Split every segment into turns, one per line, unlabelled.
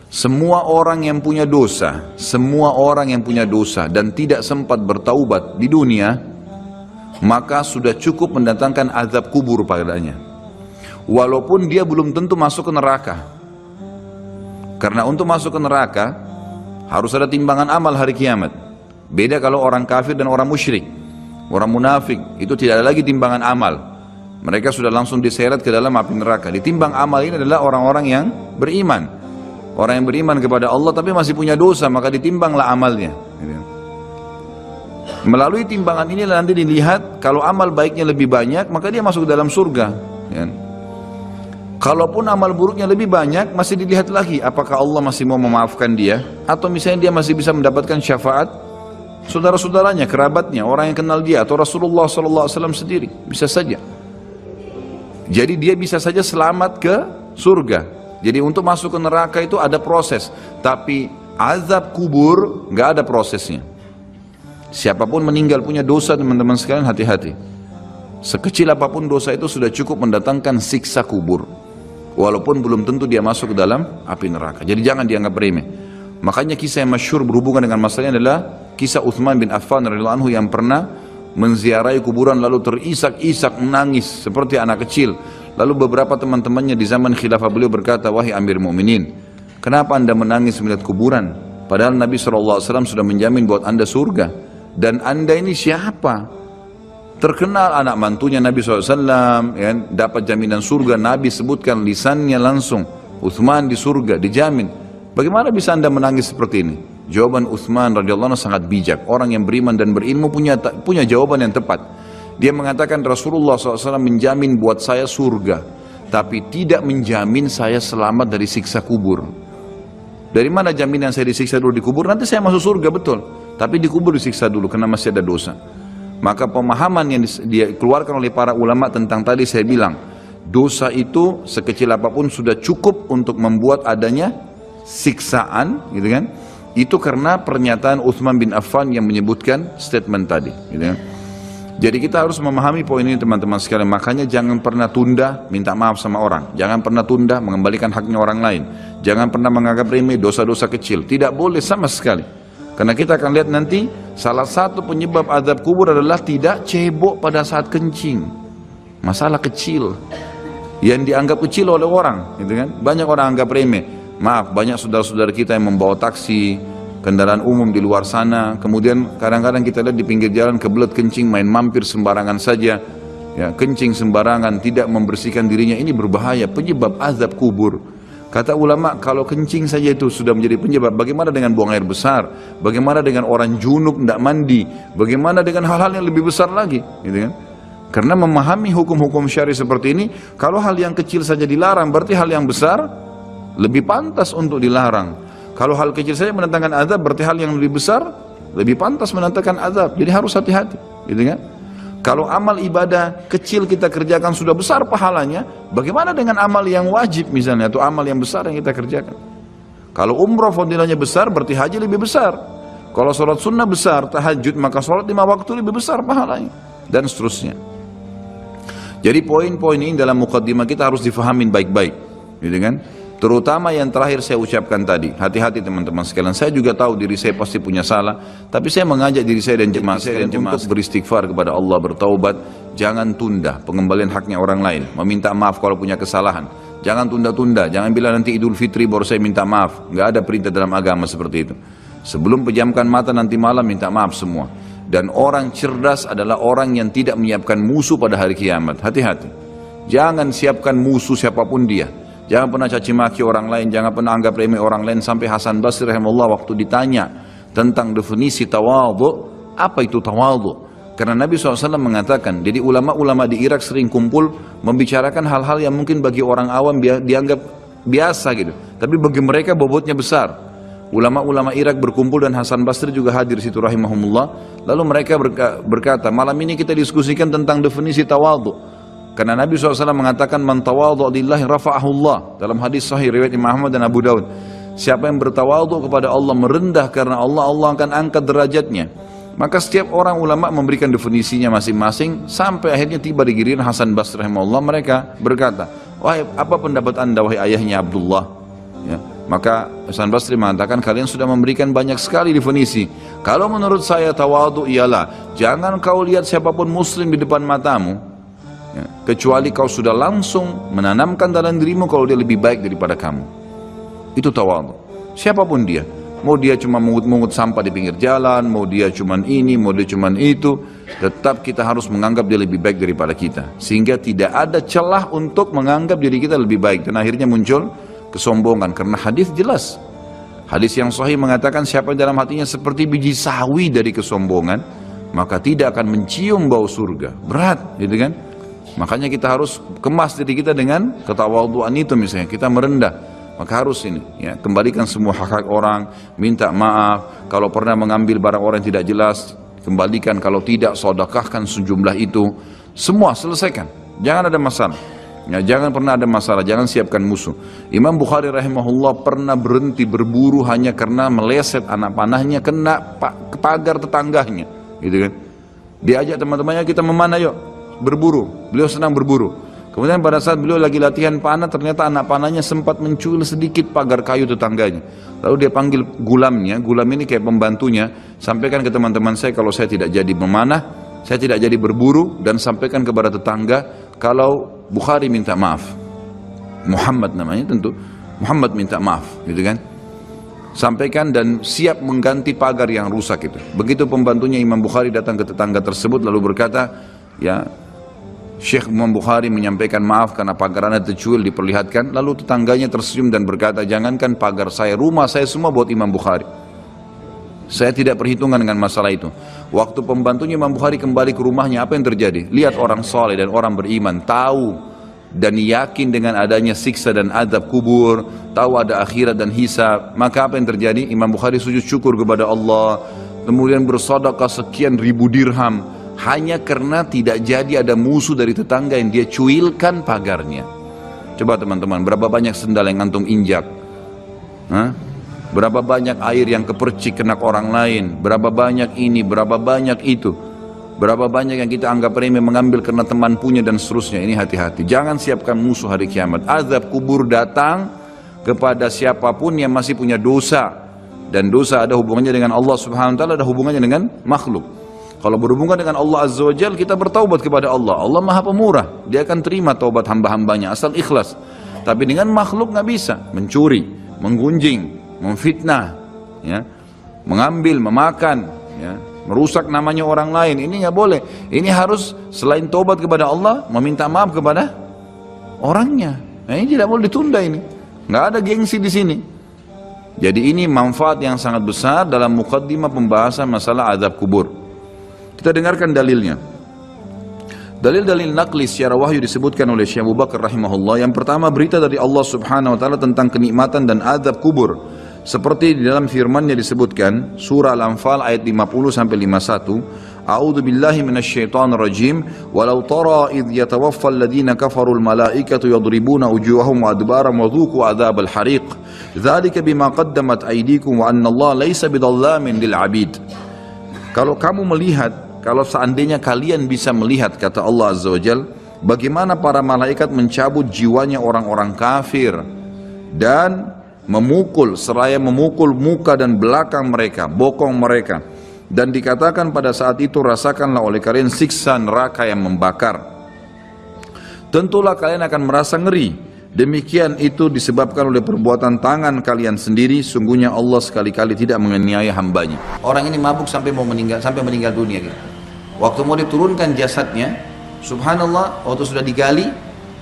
Semua orang yang punya dosa, semua orang yang punya dosa dan tidak sempat bertaubat di dunia, maka sudah cukup mendatangkan azab kubur padanya. Walaupun dia belum tentu masuk ke neraka. Karena untuk masuk ke neraka harus ada timbangan amal hari kiamat. Beda kalau orang kafir dan orang musyrik. Orang munafik itu tidak ada lagi timbangan amal. Mereka sudah langsung diseret ke dalam api neraka. Ditimbang amal ini adalah orang-orang yang beriman. Orang yang beriman kepada Allah tapi masih punya dosa, maka ditimbanglah amalnya. Melalui timbangan ini nanti dilihat, kalau amal baiknya lebih banyak, maka dia masuk dalam surga. Kalaupun amal buruknya lebih banyak, masih dilihat lagi apakah Allah masih mau memaafkan dia, atau misalnya dia masih bisa mendapatkan syafaat saudara-saudaranya, kerabatnya, orang yang kenal dia, atau Rasulullah SAW sendiri, bisa saja. Jadi dia bisa saja selamat ke surga. Jadi untuk masuk ke neraka itu ada proses, tapi azab kubur nggak ada prosesnya. Siapapun meninggal punya dosa, teman-teman sekalian, hati-hati. Sekecil apapun dosa itu sudah cukup mendatangkan siksa kubur, walaupun belum tentu dia masuk ke dalam api neraka. Jadi jangan dianggap remeh. Makanya kisah yang masyhur berhubungan dengan masalah ini adalah kisah Utsman bin Affan radhiyallahu anhu yang pernah menziarahi kuburan lalu terisak-isak menangis seperti anak kecil. Lalu beberapa teman-temannya di zaman khilafah beliau berkata, wahai Amir Mu'minin, kenapa anda menangis melihat kuburan? Padahal Nabi SAW sudah menjamin buat anda surga. Dan anda ini siapa? Terkenal anak mantunya Nabi SAW, ya, dapat jaminan surga. Nabi sebutkan lisannya langsung, Utsman di surga, dijamin. Bagaimana bisa anda menangis seperti ini? Jawaban Utsman radhiyallahu anhu sangat bijak. Orang yang beriman dan berilmu punya jawaban yang tepat. Dia mengatakan Rasulullah SAW menjamin buat saya surga, tapi tidak menjamin saya selamat dari siksa kubur. Dari mana jaminan saya disiksa dulu di kubur? Nanti saya masuk surga, betul. Tapi di kubur disiksa dulu karena masih ada dosa. Maka pemahaman yang dikeluarkan oleh para ulama tentang tadi saya bilang, dosa itu sekecil apapun sudah cukup untuk membuat adanya siksaan, gitu kan? Itu karena pernyataan Utsman bin Affan yang menyebutkan statement tadi, gitu kan? Jadi kita harus memahami poin ini teman-teman sekalian. Makanya jangan pernah tunda minta maaf sama orang. Jangan pernah tunda mengembalikan haknya orang lain. Jangan pernah menganggap remeh dosa-dosa kecil. Tidak boleh sama sekali. Karena kita akan lihat nanti salah satu penyebab azab kubur adalah tidak cebok pada saat kencing. Masalah kecil yang dianggap kecil oleh orang, gitu kan? Banyak orang anggap remeh. Maaf, banyak saudara-saudara kita yang membawa taksi, kendaraan umum di luar sana, kemudian kadang-kadang kita lihat di pinggir jalan kebelet kencing, main mampir sembarangan saja, ya, kencing sembarangan, tidak membersihkan dirinya, ini berbahaya, penyebab azab kubur. Kata ulama, kalau kencing saja itu sudah menjadi penyebab, bagaimana dengan buang air besar, bagaimana dengan orang junub tidak mandi, bagaimana dengan hal-hal yang lebih besar lagi, gitu kan? Karena memahami hukum-hukum syari seperti ini, kalau hal yang kecil saja dilarang, berarti hal yang besar lebih pantas untuk dilarang. Kalau hal kecil saja mendatangkan azab, berarti hal yang lebih besar lebih pantas mendatangkan azab. Jadi harus hati-hati, gitu kan? Kalau amal ibadah kecil kita kerjakan sudah besar pahalanya, bagaimana dengan amal yang wajib misalnya, atau amal yang besar yang kita kerjakan? Kalau umrah fadilahnya besar, berarti haji lebih besar. Kalau sholat sunnah besar, tahajud, maka sholat 5 waktu lebih besar pahalanya, dan seterusnya. Jadi poin-poin ini dalam mukaddimah kita harus difahamin baik-baik, gitu kan? Terutama yang terakhir saya ucapkan tadi, hati-hati teman-teman sekalian. Saya juga tahu diri saya pasti punya salah, tapi saya mengajak diri saya dan jemaah sekalian untuk beristighfar kepada Allah, bertaubat. Jangan tunda pengembalian haknya orang lain, meminta maaf kalau punya kesalahan. Jangan tunda-tunda, jangan bilang nanti Idul Fitri baru saya minta maaf. Nggak ada perintah dalam agama seperti itu. Sebelum pejamkan mata nanti malam minta maaf semua. Dan orang cerdas adalah orang yang tidak menyiapkan musuh pada hari kiamat. Hati-hati, jangan siapkan musuh siapapun dia. Jangan pernah caci maki orang lain, jangan pernah anggap remeh orang lain. Sampai Hasan Basri rahimahullah waktu ditanya tentang definisi tawadhu, apa itu tawadhu? Karena Nabi SAW mengatakan, jadi ulama-ulama di Irak sering kumpul membicarakan hal-hal yang mungkin bagi orang awam dianggap biasa gitu, tapi bagi mereka bobotnya besar. Ulama-ulama Irak berkumpul dan Hasan Basri juga hadir situ rahimahumullah. Lalu mereka berkata, malam ini kita diskusikan tentang definisi tawadhu. Karena Nabi SAW mengatakan, man tawadhu lillahi rafa'ahullah. Dalam hadis sahih riwayat Imam Ahmad dan Abu Daud, siapa yang bertawadhu kepada Allah, merendah karena Allah, Allah akan angkat derajatnya. Maka setiap orang ulama memberikan definisinya masing-masing, sampai akhirnya tiba di giliran Hasan Basri rahimahullah. Mereka berkata, wahai, apa pendapat anda wahai ayahnya Abdullah? Ya. Maka Hasan Basri mengatakan, kalian sudah memberikan banyak sekali definisi. Kalau menurut saya tawadhu ialah jangan kau lihat siapapun muslim di depan matamu, ya, kecuali kau sudah langsung menanamkan dalam dirimu kalau dia lebih baik daripada kamu. Itu tawadhu. Siapapun dia, mau dia cuma mungut-mungut sampah di pinggir jalan, mau dia cuma ini, mau dia cuma itu, tetap kita harus menganggap dia lebih baik daripada kita, sehingga tidak ada celah untuk menganggap diri kita lebih baik. Dan akhirnya muncul kesombongan, karena hadis jelas, hadis yang sahih mengatakan siapa yang dalam hatinya seperti biji sawi dari kesombongan, maka tidak akan mencium bau surga. Berat, gitu kan? Makanya kita harus kemas diri kita dengan ketawadhuan itu. Misalnya kita merendah, maka harus ini, ya, kembalikan semua hak-hak orang, minta maaf kalau pernah mengambil barang orang yang tidak jelas, kembalikan, kalau tidak sedekahkan sejumlah itu, semua selesaikan, jangan ada masalah. Ya, jangan pernah ada masalah, jangan siapkan musuh. Imam Bukhari rahimahullah pernah berhenti berburu hanya karena meleset anak panahnya kena pagar tetangganya, gitu kan? Diajak teman-temannya, kita memanah yuk, berburu. Beliau senang berburu. Kemudian pada saat beliau lagi latihan panah, ternyata anak panahnya sempat mencuil sedikit pagar kayu tetangganya. Lalu dia panggil gulamnya, gulam ini kayak pembantunya, sampaikan ke teman-teman saya kalau saya tidak jadi memanah, saya tidak jadi berburu, dan sampaikan kepada tetangga kalau Bukhari minta maaf. Muhammad namanya tentu, Muhammad minta maaf, gitu kan? Sampaikan dan siap mengganti pagar yang rusak itu. Begitu pembantunya Imam Bukhari datang ke tetangga tersebut lalu berkata, ya, Syekh Imam Bukhari menyampaikan maaf karena pagar Anda tercuil, diperlihatkan. Lalu tetangganya tersenyum dan berkata, jangankan pagar saya, rumah saya semua buat Imam Bukhari. Saya tidak perhitungan dengan masalah itu. Waktu pembantunya Imam Bukhari kembali ke rumahnya, apa yang terjadi? Lihat orang soleh dan orang beriman, tahu dan yakin dengan adanya siksa dan azab kubur, tahu ada akhirat dan hisab. Maka apa yang terjadi? Imam Bukhari sujud syukur kepada Allah, kemudian bersedekah sekian ribu dirham, hanya karena tidak jadi ada musuh dari tetangga yang dia cuilkan pagarnya. Coba teman-teman, berapa banyak sendal yang antum injak? Hah? Berapa banyak air yang kepercik kena orang lain, berapa banyak ini, berapa banyak itu, berapa banyak yang kita anggap remeh mengambil karena teman punya dan seterusnya. Ini hati-hati, jangan siapkan musuh hari kiamat. Azab kubur datang kepada siapapun yang masih punya dosa, dan dosa ada hubungannya dengan Allah subhanahu wa ta'ala, ada hubungannya dengan makhluk. Kalau berhubungan dengan Allah azza wa jalla, kita bertaubat kepada Allah. Allah maha pemurah, dia akan terima taubat hamba-hambanya asal ikhlas. Tapi dengan makhluk nggak bisa, mencuri, menggunjing, memfitnah, ya, mengambil, memakan, ya, merusak namanya orang lain, ini nggak boleh. Ini harus selain taubat kepada Allah, meminta maaf kepada orangnya. Nah, ini tidak boleh ditunda, ini nggak ada gengsi di sini. Jadi ini manfaat yang sangat besar dalam mukaddimah pembahasan masalah azab kubur. Kita dengarkan dalilnya. Dalil-dalil naqli secara wahyu disebutkan oleh Syekh Abu Bakar rahimahullah. Yang pertama, berita dari Allah subhanahu wa ta'ala tentang kenikmatan dan azab kubur. Seperti di dalam firman-Nya disebutkan, surah Al-Anfal ayat 50 sampai 51, A'udzu billahi minasyaitonir rajim, walau tara idh yatawaffal ladzina kafarul malaikatu yadribuna wujuhahum wa adbarahum wa dhuqu adzabal hariq. Dzalika bima qaddamat aydikum wa anna Allah laisa bidzallamin lil 'abid. Kalau kamu melihat, kalau seandainya kalian bisa melihat, kata Allah azza wajal, bagaimana para malaikat mencabut jiwanya orang-orang kafir dan memukul, seraya memukul muka dan belakang mereka, bokong mereka, dan dikatakan pada saat itu, rasakanlah oleh kalian siksa neraka yang membakar. Tentulah kalian akan merasa ngeri. Demikian itu disebabkan oleh perbuatan tangan kalian sendiri. Sungguhnya Allah sekali-kali tidak menganiaya hambanya. Orang ini mabuk sampai meninggal dunia gitu. Waktu mau diturunkan jasadnya, subhanallah, waktu sudah digali,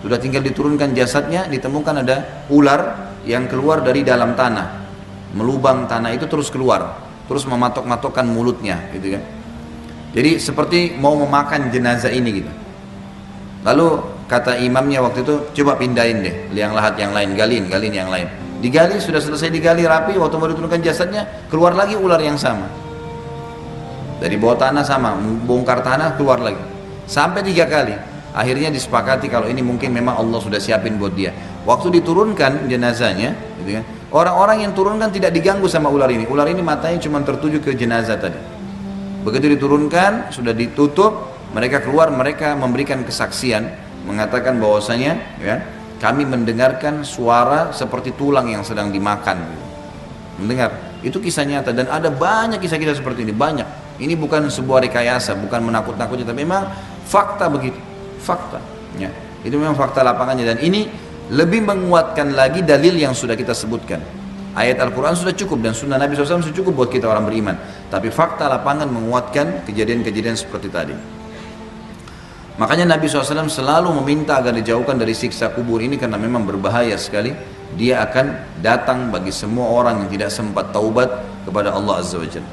sudah tinggal diturunkan jasadnya, ditemukan ada ular yang keluar dari dalam tanah, melubang tanah itu terus keluar, terus mematok-matokkan mulutnya, gitu kan. Jadi seperti mau memakan jenazah ini gitu. Lalu kata imamnya waktu itu, coba pindahin deh liang lahat yang lain, galin yang lain. Digali, sudah selesai digali rapi, waktu mau diturunkan jasadnya, keluar lagi ular yang sama. Dari bawah tanah sama, bongkar tanah, keluar lagi. Sampai 3 kali. Akhirnya disepakati kalau ini mungkin memang Allah sudah siapin buat dia. Waktu diturunkan jenazahnya, gitu kan, orang-orang yang turunkan tidak diganggu sama ular ini. Ular ini matanya cuma tertuju ke jenazah tadi. Begitu diturunkan, sudah ditutup, mereka keluar, mereka memberikan kesaksian, mengatakan bahwasanya, ya, kami mendengarkan suara seperti tulang yang sedang dimakan. Mendengar, itu kisah nyata dan ada banyak kisah-kisah seperti ini, banyak. Ini bukan sebuah rekayasa, bukan menakut-nakuti, tapi memang fakta begitu, fakta. Ya, itu memang fakta lapangannya dan ini lebih menguatkan lagi dalil yang sudah kita sebutkan. Ayat Al-Quran sudah cukup dan sunnah Nabi SAW sudah cukup buat kita orang beriman. Tapi fakta lapangan menguatkan kejadian-kejadian seperti tadi. Makanya Nabi SAW selalu meminta agar dijauhkan dari siksa kubur ini karena memang berbahaya sekali. Dia akan datang bagi semua orang yang tidak sempat taubat kepada Allah Azza wa Jalla.